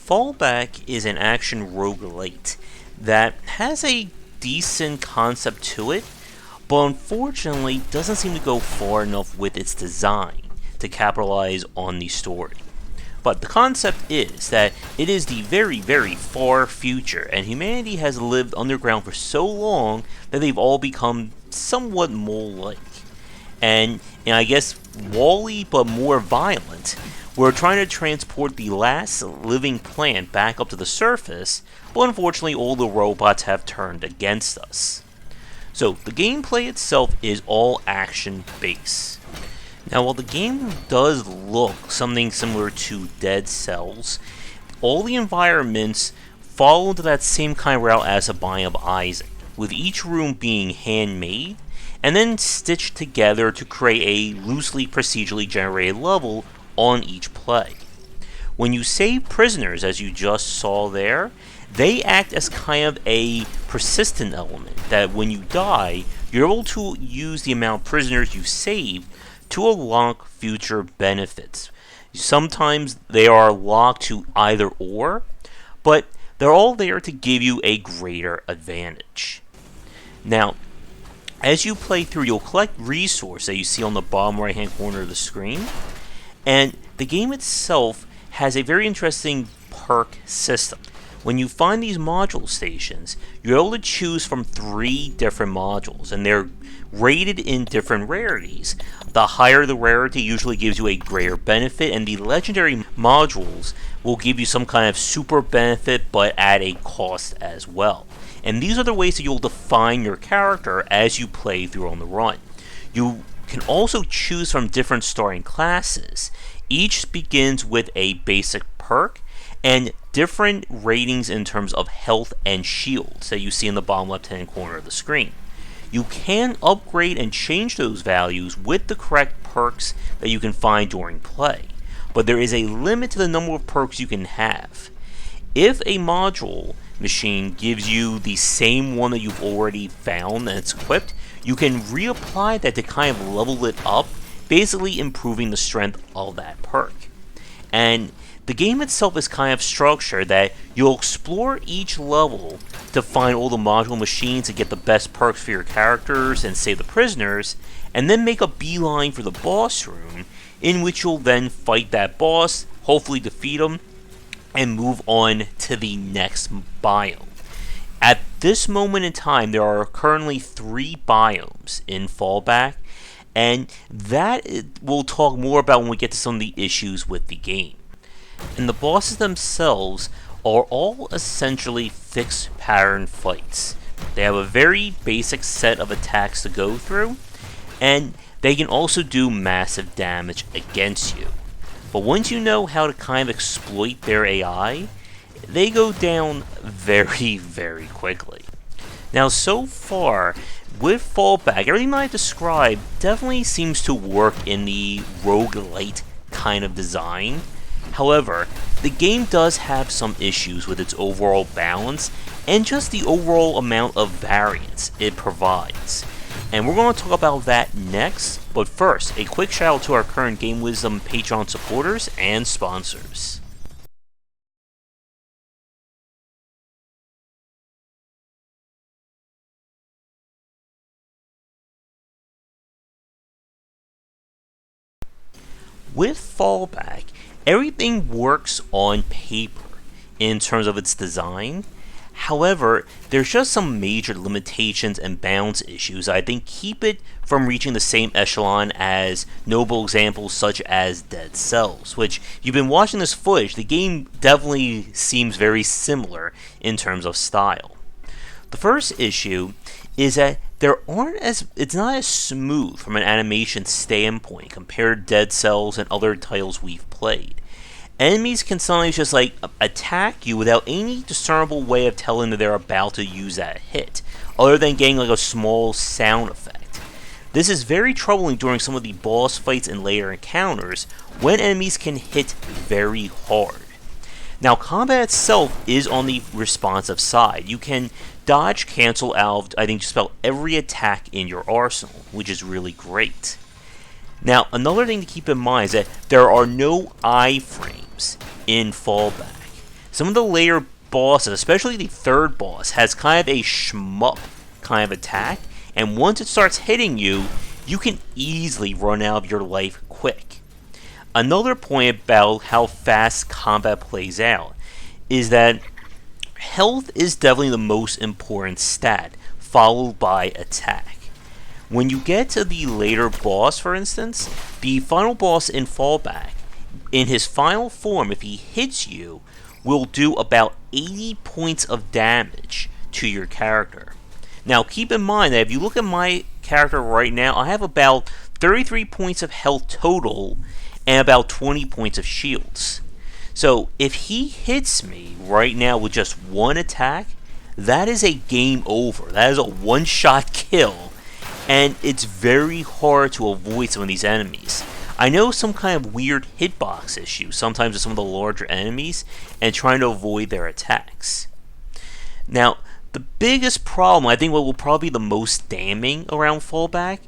Fallback is an action roguelite that has a decent concept to it, but unfortunately doesn't seem to go far enough with its design to capitalize on the story. But the concept is that it is the very, very far future, and humanity has lived underground for so long that they've all become somewhat mole-like. And I guess Wall-E, but more violent. We're trying to transport the last living plant back up to the surface, but unfortunately all the robots have turned against us. So the gameplay itself is all action-based. Now while the game does look something similar to Dead Cells, all the environments follow into that same kind of route as a Binding of Isaac, with each room being handmade and then stitched together to create a loosely procedurally generated level on each play. When you save prisoners, as you just saw there, they act as kind of a persistent element, that when you die, you're able to use the amount of prisoners you saved to unlock future benefits. Sometimes they are locked to either or, but they're all there to give you a greater advantage. Now, as you play through, you'll collect resources that you see on the bottom right hand corner of the screen, and the game itself has a very interesting perk system. When you find these module stations, you're able to choose from 3 different modules, and they're rated in different rarities. The higher the rarity usually gives you a greater benefit, and the legendary modules will give you some kind of super benefit, but at a cost as well. And these are the ways that you'll define your character as you play through on the run. You can also choose from different starting classes. Each begins with a basic perk and different ratings in terms of health and shields that you see in the bottom left hand corner of the screen. You can upgrade and change those values with the correct perks that you can find during play, but there is a limit to the number of perks you can have. If a module machine gives you the same one that you've already found and it's equipped, you can reapply that to kind of level it up, basically improving the strength of that perk. And the game itself is kind of structured that you'll explore each level to find all the module machines and get the best perks for your characters and save the prisoners, and then make a beeline for the boss room, in which you'll then fight that boss, hopefully defeat him, and move on to the next biome. At this moment in time, there are currently 3 biomes in Fallback, and that we'll talk more about when we get to some of the issues with the game. And the bosses themselves are all essentially fixed pattern fights. They have a very basic set of attacks to go through, and they can also do massive damage against you. But once you know how to kind of exploit their AI, they go down very, very quickly. Now, so far, with Fallback, everything that I described definitely seems to work in the roguelite kind of design. However, the game does have some issues with its overall balance and just the overall amount of variance it provides. And we're going to talk about that next, but first, a quick shout out to our current Game Wisdom Patreon supporters and sponsors. With Fallback, everything works on paper in terms of its design. However, there's just some major limitations and balance issues that I think keep it from reaching the same echelon as notable examples such as Dead Cells, which, you've been watching this footage, the game definitely seems very similar in terms of style. The first issue is that it's not as smooth from an animation standpoint compared to Dead Cells and other titles we've played. Enemies can sometimes just attack you without any discernible way of telling that they're about to use that hit, other than getting a small sound effect. This is very troubling during some of the boss fights and later encounters, when enemies can hit very hard. Now, combat itself is on the responsive side. You can dodge, cancel out, I think, just about every attack in your arsenal, which is really great. Now, another thing to keep in mind is that there are no iframes in Fallback. Some of the later bosses, especially the third boss, has kind of a shmup kind of attack, and once it starts hitting you, you can easily run out of your life quick. Another point about how fast combat plays out is that health is definitely the most important stat, followed by attack. When you get to the later boss, for instance, the final boss in Fallback, in his final form, if he hits you, will do about 80 points of damage to your character. Now, keep in mind that if you look at my character right now, I have about 33 points of health total and about 20 points of shields. So, if he hits me right now with just one attack, that is a game over. That is a one-shot kill, and it's very hard to avoid some of these enemies. I know some kind of weird hitbox issue sometimes with some of the larger enemies and trying to avoid their attacks. Now, the biggest problem, I think what will probably be the most damning around Fallback,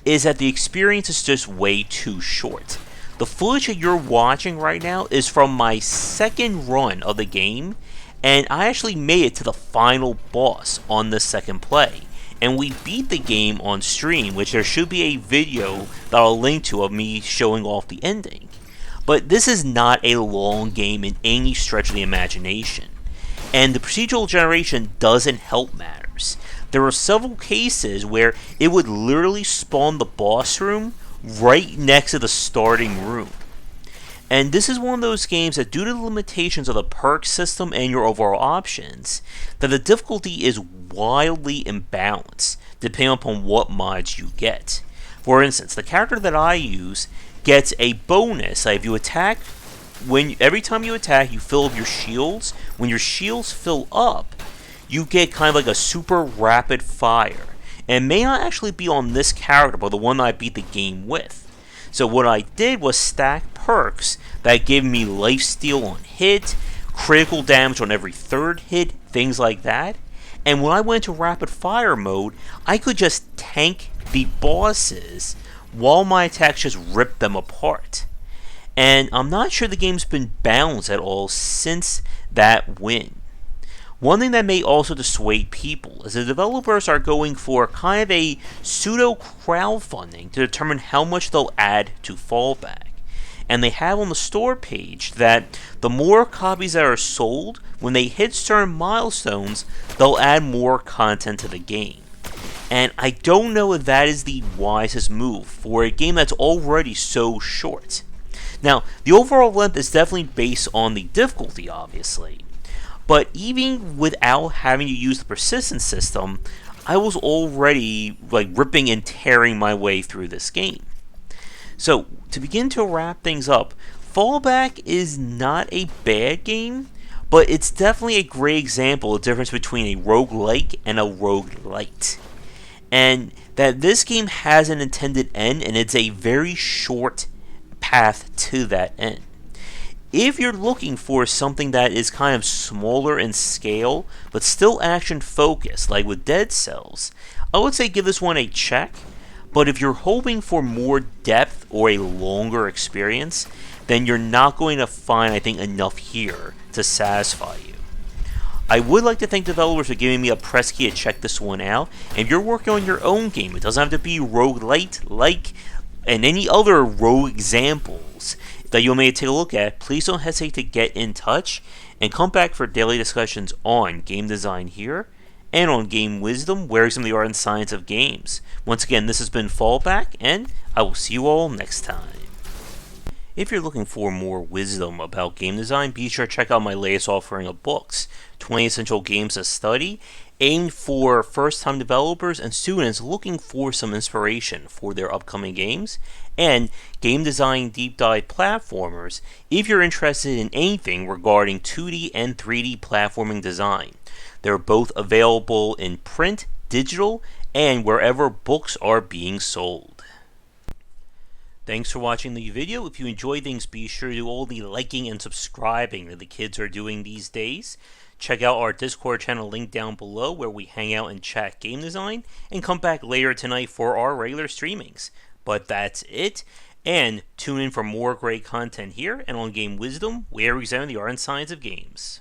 is that the experience is just way too short. The footage that you're watching right now is from my second run of the game, and I actually made it to the final boss on the second play. And we beat the game on stream, which there should be a video that I'll link to of me showing off the ending. But this is not a long game in any stretch of the imagination. And the procedural generation doesn't help matters. There were several cases where it would literally spawn the boss room right next to the starting room. And this is one of those games that, due to the limitations of the perk system and your overall options, that the difficulty is wildly imbalanced depending upon what mods you get. For instance, the character that I use gets a bonus. Like if you attack, every time you attack, you fill up your shields. When your shields fill up, you get kind of like a super rapid fire. And it may not actually be on this character, but the one that I beat the game with. So what I did was stack perks that gave me lifesteal on hit, critical damage on every third hit, things like that. And when I went to rapid fire mode, I could just tank the bosses while my attacks just ripped them apart. And I'm not sure the game's been balanced at all since that win. One thing that may also dissuade people is the developers are going for kind of a pseudo crowdfunding to determine how much they'll add to Fallback. And they have on the store page that the more copies that are sold, when they hit certain milestones, they'll add more content to the game. And I don't know if that is the wisest move for a game that's already so short. Now, the overall length is definitely based on the difficulty, obviously. But even without having to use the persistence system, I was already ripping and tearing my way through this game. So, to begin to wrap things up, Fallback is not a bad game, but it's definitely a great example of the difference between a roguelike and a roguelite. And that this game has an intended end, and it's a very short path to that end. If you're looking for something that is kind of smaller in scale, but still action focused, like with Dead Cells, I would say give this one a check. But if you're hoping for more depth or a longer experience, then you're not going to find, I think, enough here to satisfy you. I would like to thank developers for giving me a press key to check this one out. And if you're working on your own game, it doesn't have to be roguelite like and any other rogue examples that you may take a look at. Please don't hesitate to get in touch and come back for daily discussions on game design here and on game wisdom, where some of the art and science of games. Once again, this has been Fallback, and I will see you all next time. If you're looking for more wisdom about game design, be sure to check out my latest offering of books, 20 Essential Games to Study, aimed for first-time developers and students looking for some inspiration for their upcoming games, and Game Design Deep Dive Platformers if you're interested in anything regarding 2D and 3D platforming design. They're both available in print, digital, and wherever books are being sold. Thanks for watching the video. If you enjoy things, be sure to do all the liking and subscribing that the kids are doing these days. Check out our Discord channel linked down below where we hang out and chat game design, and come back later tonight for our regular streamings. But that's it, and tune in for more great content here and on Game Wisdom, where we examine the art and science of games.